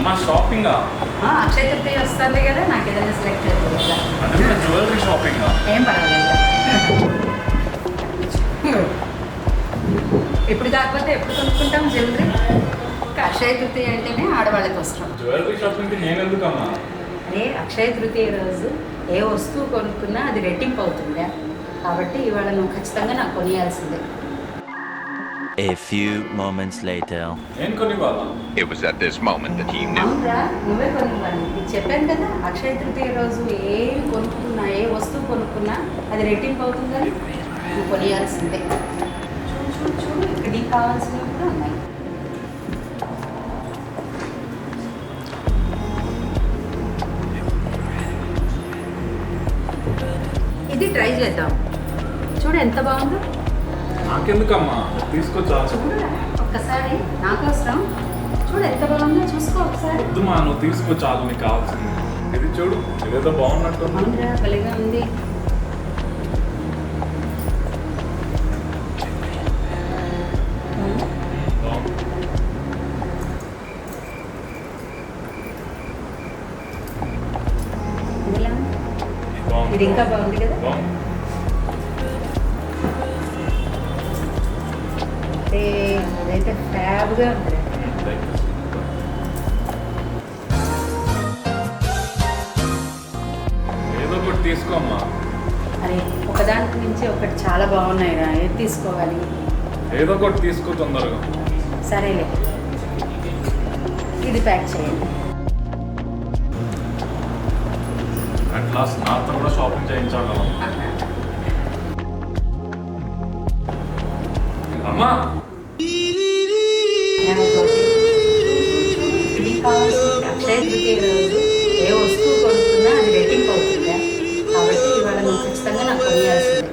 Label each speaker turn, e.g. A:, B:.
A: అమ్మా షాపింగ్
B: అక్షయ తృతీయ వస్తుంది కదా, నాకు ఏదైనా సెలెక్ట్ అవుతుంది కదా.
A: అంటే కూడా జ్యువెలరీ షాపింగ్
B: ఏం పర్వాలేదు. ఎప్పుడు కాకపోతే ఎప్పుడు కొనుక్కుంటాం జ్యువెలరీ. అక్షయ తృతీయ అంటేనే ఆడవాళ్ళకి వస్తాం.
A: జ్యువెలరీ షాపింగ్ నేను ఎందుకమ్మా?
B: అదే అక్షయ తృతీయ రోజు ఏ వస్తువు కొనుక్కున్నా అది రెట్టింపు అవుతుందా, కాబట్టి ఇవాళ నువ్వు ఖచ్చితంగా నాకు కొనియాల్సిందే.
C: A few moments later.
A: నేను కొనివ్వాలా?
D: It was at this moment that he knew.
B: అవునరా, నువ్వే కొనివ్వాలి. నీకు చెప్పాను కదా, అక్షయ తృతీయ రోజు ఏం కొనుక్కున్నా, ఏ వస్తువు కొనుక్కున్నా అది రెట్టింపు అవుతుందని నువ్వు కొనియాల్సిందే. చూడు చూడు చూడు, ఇక్కడ నీకు కావాల్సినవి కూడా ఉన్నాయి. ఇది ట్రై చేద్దాం. చూడు ఎంత బాగుందో.
A: నాకెందుకమ్మా, తీసుకొచ్చా.
B: చూడురా ఒక్కసారి, నాకోసం. చూడు ఎంత బాగుందో, చూసుకో ఒకసారి.
A: వద్దుమా, నువ్వు తీసుకొచ్చాలు, నీకు కావాల్సింది. ఇది చూడు, ఇదేదో బాగున్నట్టు.
B: అవునరా, భలేగా ఉంది. ఇదిలా ఉంది. ఇది ఇంకా బాగుంది కదా. అదైతే ఫ్యాబ్గా ఉంది.
A: ఏదో ఒకటి తీసుకోమ్మా.
B: అరే ఒకదానికి నుంచి ఒకటి చాలా బాగున్నాయిరా, ఏది తీసుకోవాలి?
A: ఏదో ఒకటి తీసుకో తొందరగా.
B: సరేలే, ఇది ప్యాక్ చేయండి.
A: అట్ లాస్ట్ నాతో కూడా షాపింగ్ చేయించాలి అమ్మా.
B: ఇది కావాల్సింది. అక్షయ తృతీయ రోజు ఏ వస్తువు కొనుక్కున్నా అది రేటింగ్ అవుతుందా, కాబట్టి ఇవాళ నువ్వు ఖచ్చితంగా నాకు కొనియాల్సిందే.